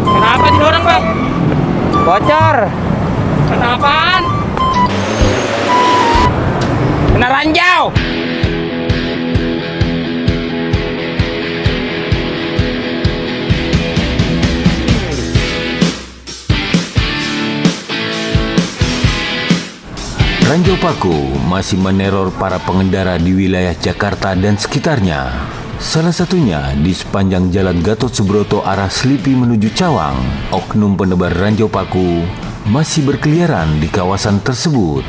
Kenapa didorong, Bang? Bocor. Kenapaan? Kena ranjau. Ranjau paku masih meneror para pengendara di wilayah Jakarta dan sekitarnya. Salah satunya di sepanjang Jalan Gatot Subroto arah Selipi menuju Cawang. Oknum penebar ranjau paku masih berkeliaran di kawasan tersebut.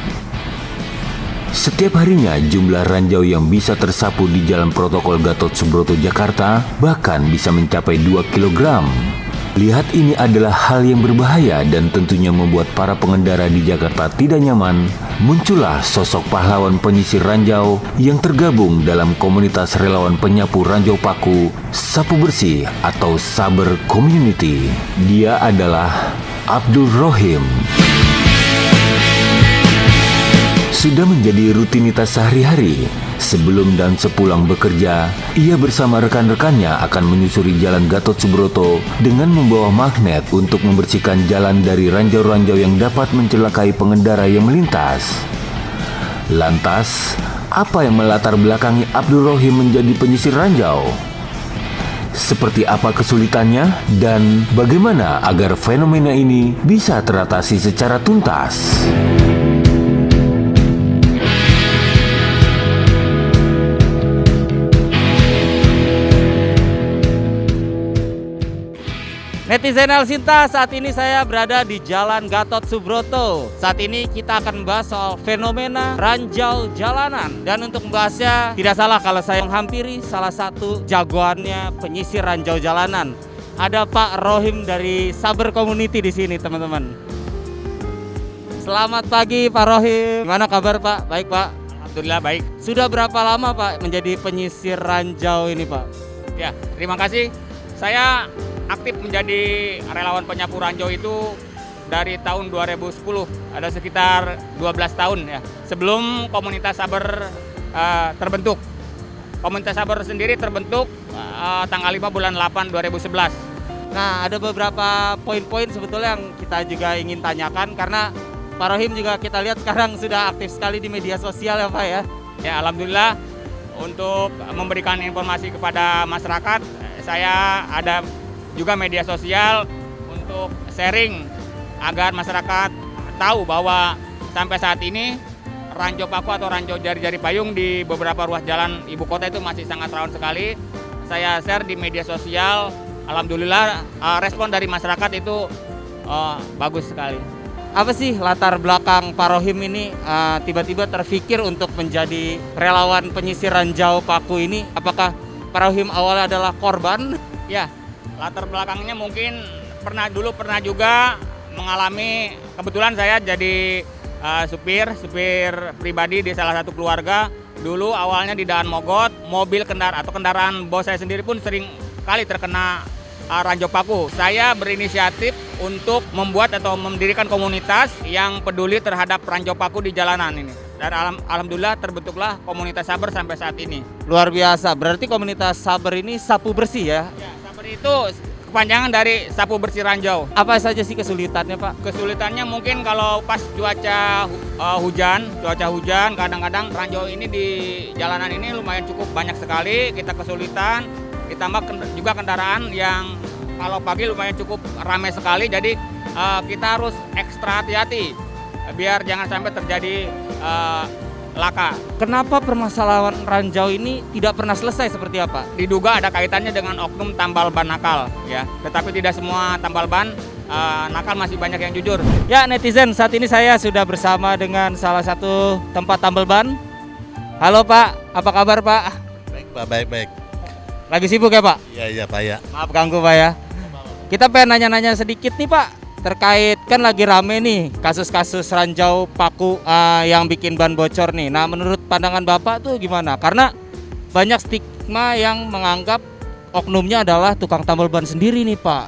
Setiap harinya jumlah ranjau yang bisa tersapu di Jalan Protokol Gatot Subroto Jakarta bahkan bisa mencapai 2 kg. Lihat, ini adalah hal yang berbahaya dan tentunya membuat para pengendara di Jakarta tidak nyaman. Muncullah sosok pahlawan penyisir ranjau yang tergabung dalam komunitas relawan penyapu ranjau paku Sapu Bersih atau Saber Community. Dia adalah Abdul Rohim. Sudah menjadi rutinitas sehari-hari. Sebelum dan sepulang bekerja, ia bersama rekan-rekannya akan menyusuri Jalan Gatot Subroto dengan membawa magnet untuk membersihkan jalan dari ranjau-ranjau yang dapat mencelakai pengendara yang melintas. Lantas, apa yang melatar belakangi Abdul Rohim menjadi penyisir ranjau? Seperti apa kesulitannya dan bagaimana agar fenomena ini bisa teratasi secara tuntas? Netizen El Sinta, saat ini saya berada di Jalan Gatot Subroto. Saat ini kita akan membahas soal fenomena ranjau jalanan. Dan untuk membahasnya, tidak salah kalau saya menghampiri salah satu jagoannya penyisir ranjau jalanan. Ada Pak Rohim dari Saber Community di sini, teman-teman. Selamat pagi Pak Rohim. Gimana kabar Pak? Baik Pak? Alhamdulillah baik. Sudah berapa lama Pak menjadi penyisir ranjau ini Pak? Ya, terima kasih. Saya aktif menjadi relawan penyapu ranjau itu dari tahun 2010. Ada sekitar 12 tahun ya. Sebelum komunitas Saber terbentuk. Komunitas Saber sendiri terbentuk tanggal 5 bulan 8 2011. Nah, ada beberapa poin-poin sebetulnya yang kita juga ingin tanyakan karena Pak Rohim juga kita lihat sekarang sudah aktif sekali di media sosial ya Pak ya. Ya, alhamdulillah untuk memberikan informasi kepada masyarakat, saya ada juga media sosial untuk sharing agar masyarakat tahu bahwa sampai saat ini ranjau paku atau ranjau jari-jari payung di beberapa ruas jalan ibu kota itu masih sangat rawan sekali. Saya share di media sosial, alhamdulillah respon dari masyarakat itu bagus sekali. Apa sih latar belakang Pak Rohim ini tiba-tiba terfikir untuk menjadi relawan penyisir ranjau paku ini? Apakah Pak Rohim awalnya adalah korban? Ya, latar belakangnya mungkin pernah juga mengalami, kebetulan saya jadi supir pribadi di salah satu keluarga. Dulu awalnya di Daan Mogot, kendaraan bos saya sendiri pun sering kali terkena ranjau paku. Saya berinisiatif untuk membuat atau mendirikan komunitas yang peduli terhadap ranjau paku di jalanan ini. Dan alhamdulillah terbentuklah komunitas Saber sampai saat ini. Luar biasa, berarti komunitas Saber ini sapu bersih ya? Ya, Saber itu kepanjangan dari sapu bersih ranjau. Apa saja sih kesulitannya Pak? Kesulitannya mungkin kalau pas cuaca hujan, kadang-kadang ranjau ini di jalanan ini lumayan cukup banyak sekali. Kita kesulitan, ditambah juga kendaraan yang kalau pagi lumayan cukup ramai sekali. Jadi kita harus ekstra hati-hati biar jangan sampai terjadi laka. Kenapa permasalahan ranjau ini tidak pernah selesai seperti apa? Diduga ada kaitannya dengan oknum tambal ban nakal, ya. Tetapi tidak semua tambal ban nakal, masih banyak yang jujur. Ya netizen, saat ini saya sudah bersama dengan salah satu tempat tambal ban. Halo Pak, apa kabar Pak? Baik Pak, baik. Lagi sibuk ya Pak? Iya Pak ya. Maaf ganggu Pak ya. Kita pengen nanya-nanya sedikit nih Pak, terkait kan lagi rame nih kasus-kasus ranjau paku yang bikin ban bocor nih. Nah menurut pandangan Bapak tuh gimana? Karena banyak stigma yang menganggap oknumnya adalah tukang tambal ban sendiri nih Pak.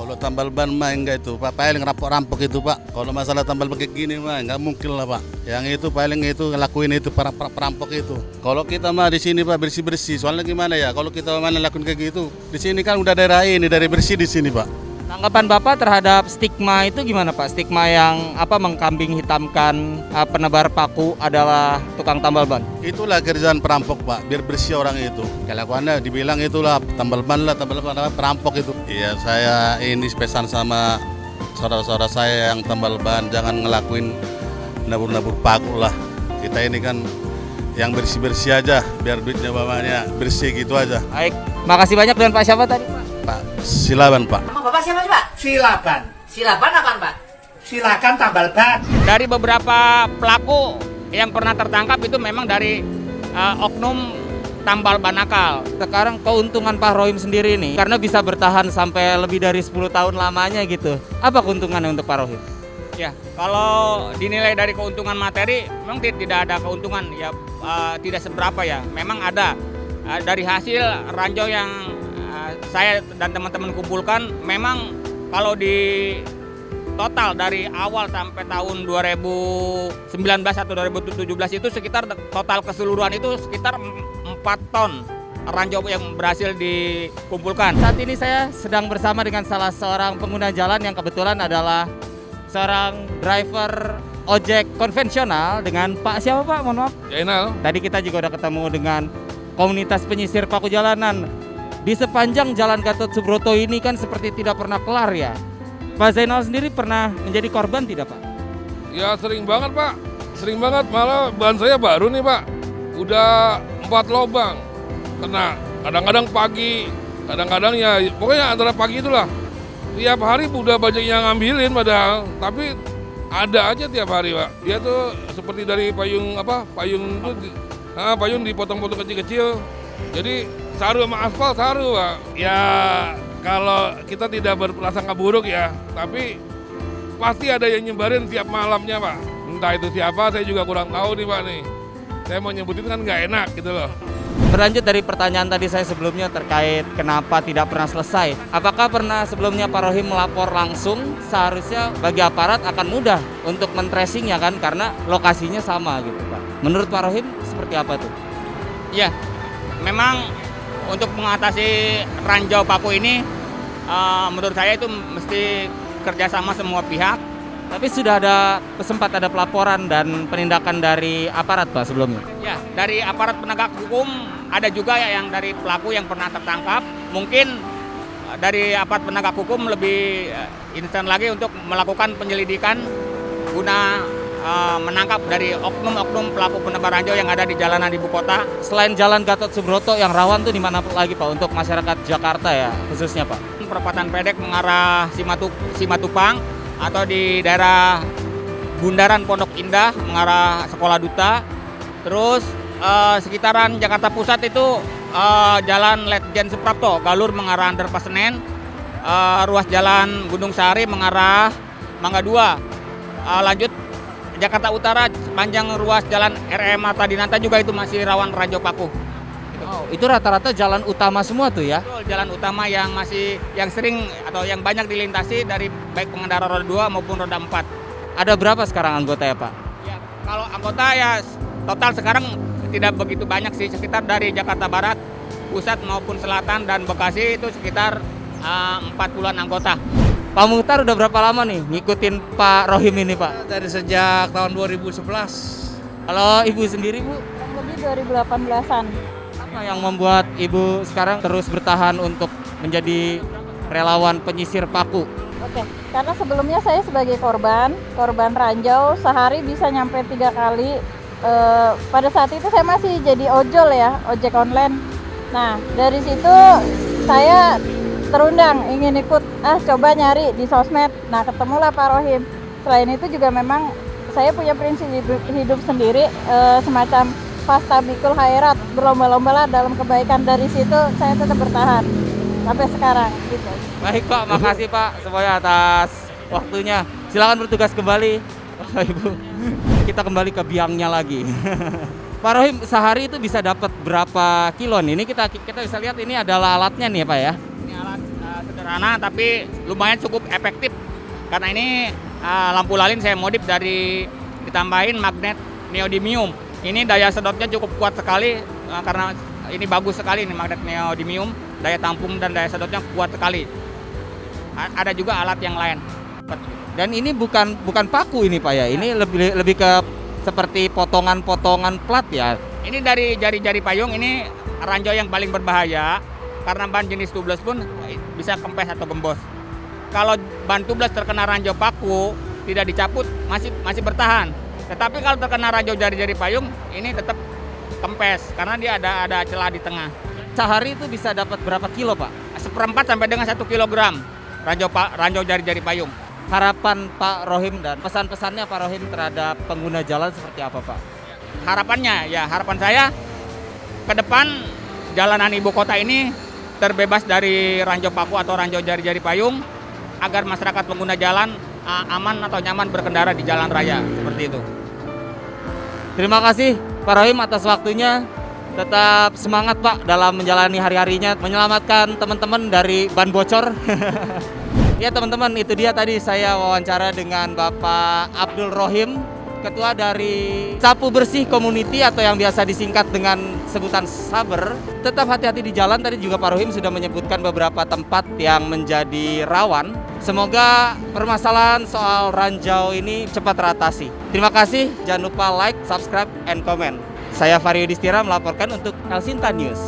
Kalau tambal ban mah enggak itu Pak, paling rampok-rampok itu Pak. Kalau masalah tambal ban kayak gini mah enggak mungkin lah Pak. Yang itu paling itu ngelakuin itu perampok itu. Kalau kita mah di sini Pak bersih-bersih. Soalnya gimana ya? Kalau kita mana lakuin kayak gitu, di sini kan udah daerah ini dari bersih di sini Pak. Tanggapan Bapak terhadap stigma itu gimana Pak? Stigma yang mengkambing hitamkan penebar paku adalah tukang tambal ban. Itulah kerjaan perampok Pak, biar bersih orang itu. Kelakuannya dibilang itulah tambal ban perampok itu. Iya, saya ini pesan sama saudara-saudara saya yang tambal ban, jangan ngelakuin nabur-nabur paku lah. Kita ini kan yang bersih-bersih aja, biar duitnya bawahnya bersih gitu aja. Baik, makasih banyak dengan Pak siapa tadi Pak? Pak Silaban Pak. Nama Bapak siapa sih Pak? Silaban. Silaban apaan Pak? Silakan tambal ban. Dari beberapa pelaku yang pernah tertangkap itu memang dari oknum tambal ban nakal. Sekarang keuntungan Pak Rohim sendiri nih, karena bisa bertahan sampai lebih dari 10 tahun lamanya gitu. Apa keuntungannya untuk Pak Rohim? Ya, kalau dinilai dari keuntungan materi, memang tidak ada keuntungan ya, tidak seberapa ya. Memang ada dari hasil ranjau yang saya dan teman-teman kumpulkan, memang kalau di total dari awal sampai tahun 2019 atau 2017 itu sekitar total keseluruhan itu sekitar 4 ton ranjau yang berhasil dikumpulkan. Saat ini saya sedang bersama dengan salah seorang pengguna jalan yang kebetulan adalah seorang driver ojek konvensional dengan Pak siapa Pak? Mohon maaf. Zainal. Tadi kita juga udah ketemu dengan komunitas penyisir paku jalanan. Di sepanjang Jalan Gatot Subroto ini kan seperti tidak pernah kelar ya. Pak Zainal sendiri pernah menjadi korban tidak Pak? Ya sering banget Pak, sering banget, malah ban saya baru nih Pak. Udah 4 lubang kena, kadang-kadang pagi, kadang-kadang ya pokoknya antara pagi itulah. Tiap hari udah banyak yang ngambilin padahal, tapi ada aja tiap hari Pak. Dia tuh seperti dari payung payung dipotong-potong kecil-kecil. Jadi saru sama aspal saru Pak. Ya kalau kita tidak berprasangka buruk ya, tapi pasti ada yang nyebarin tiap malamnya Pak. Entah itu siapa, saya juga kurang tahu nih Pak nih. Saya mau nyebutin kan nggak enak gitu loh. Berlanjut dari pertanyaan tadi saya sebelumnya terkait kenapa tidak pernah selesai. Apakah pernah sebelumnya Pak Rohim melapor langsung? Seharusnya bagi aparat akan mudah untuk men-tracing ya kan, karena lokasinya sama gitu Pak. Menurut Pak Rohim seperti apa tuh? Ya, memang untuk mengatasi ranjau paku ini menurut saya itu mesti kerjasama semua pihak. Tapi sudah sempat ada pelaporan dan penindakan dari aparat Pak sebelumnya? Ya, dari aparat penegak hukum ada juga ya yang dari pelaku yang pernah tertangkap. Mungkin dari aparat penegak hukum lebih instan lagi untuk melakukan penyelidikan guna menangkap dari oknum-oknum pelaku penebar ranjau yang ada di jalanan ibu kota. Selain Jalan Gatot Subroto yang rawan tuh di mana lagi Pak untuk masyarakat Jakarta ya khususnya Pak? Perempatan Pedek mengarah Simatupang atau di daerah Bundaran Pondok Indah mengarah Sekolah Duta. Terus sekitaran Jakarta Pusat itu Jalan Letjen Suprapto, Galur mengarah Underpass Senen, ruas Jalan Gunung Sari mengarah Mangga 2. Lanjut Jakarta Utara sepanjang ruas Jalan RM Marta Dinata juga itu masih rawan ranjau paku. Oh, itu rata-rata jalan utama semua tuh ya? Betul, jalan utama yang sering atau yang banyak dilintasi dari baik pengendara roda 2 maupun roda 4. Ada berapa sekarang anggota ya Pak? Ya, kalau anggota ya total sekarang tidak begitu banyak sih, sekitar dari Jakarta Barat, Pusat maupun Selatan dan Bekasi itu sekitar 40-an anggota. Pak Muhtar udah berapa lama nih ngikutin Pak Rohim ini Pak? Dari sejak tahun 2011. Kalau Ibu sendiri Bu, Lebih 2018-an. apa yang membuat Ibu sekarang terus bertahan untuk menjadi relawan penyisir paku? Oke, karena sebelumnya saya sebagai korban ranjau sehari bisa nyampe 3 kali. Pada saat itu saya masih jadi ojol ya, ojek online. Nah, dari situ saya terundang ingin ikut, coba nyari di sosmed. Nah, ketemulah Pak Rohim. Selain itu juga memang saya punya prinsip hidup sendiri, semacam fastabikul khairat, berlomba-lomba lah dalam kebaikan. Dari situ saya tetap bertahan sampai sekarang gitu. Baik Pak, makasih Pak semuanya atas waktunya. Silakan bertugas kembali Bapak Ibu. Kita kembali ke biangnya lagi. Pak Rohim, sehari itu bisa dapat berapa kilo nih? Ini kita bisa lihat ini adalah alatnya nih ya Pak ya. Ini alat sana, tapi lumayan cukup efektif karena ini lampu lalin saya modif dari ditambahin magnet neodymium. Ini daya sedotnya cukup kuat sekali karena ini bagus sekali nih magnet neodymium, daya tampung dan daya sedotnya kuat sekali. Ada juga alat yang lain. Dan ini bukan paku ini Pak ya, ini lebih ke seperti potongan-potongan plat ya. Ini dari jari-jari payung, ini ranjau yang paling berbahaya karena ban jenis tubeless pun bisa kempes atau gembos. Kalau ban tubeless terkena ranjau paku tidak dicabut masih bertahan. Tetapi kalau terkena ranjau jari-jari payung ini tetap kempes karena dia ada celah di tengah. Sehari itu bisa dapat berapa kilo Pak? 1/4 sampai dengan 1 kilogram ranjau jari-jari payung. Harapan Pak Rohim dan pesan-pesannya Pak Rohim terhadap pengguna jalan seperti apa Pak? Harapan saya ke depan jalanan ibu kota ini terbebas dari ranjau paku atau ranjau jari-jari payung agar masyarakat pengguna jalan aman atau nyaman berkendara di jalan raya seperti itu. Terima kasih Pak Rohim atas waktunya. Tetap semangat Pak dalam menjalani hari-harinya menyelamatkan teman-teman dari ban bocor. Ya teman-teman, itu dia tadi saya wawancara dengan Bapak Abdul Rohim, Ketua dari Sapu Bersih Community atau yang biasa disingkat dengan sebutan Saber. Tetap hati-hati di jalan, tadi juga Pak Rohim sudah menyebutkan beberapa tempat yang menjadi rawan. Semoga permasalahan soal ranjau ini cepat teratasi. Terima kasih, jangan lupa like, subscribe, and comment. Saya Vario Distira melaporkan untuk Elsinta News.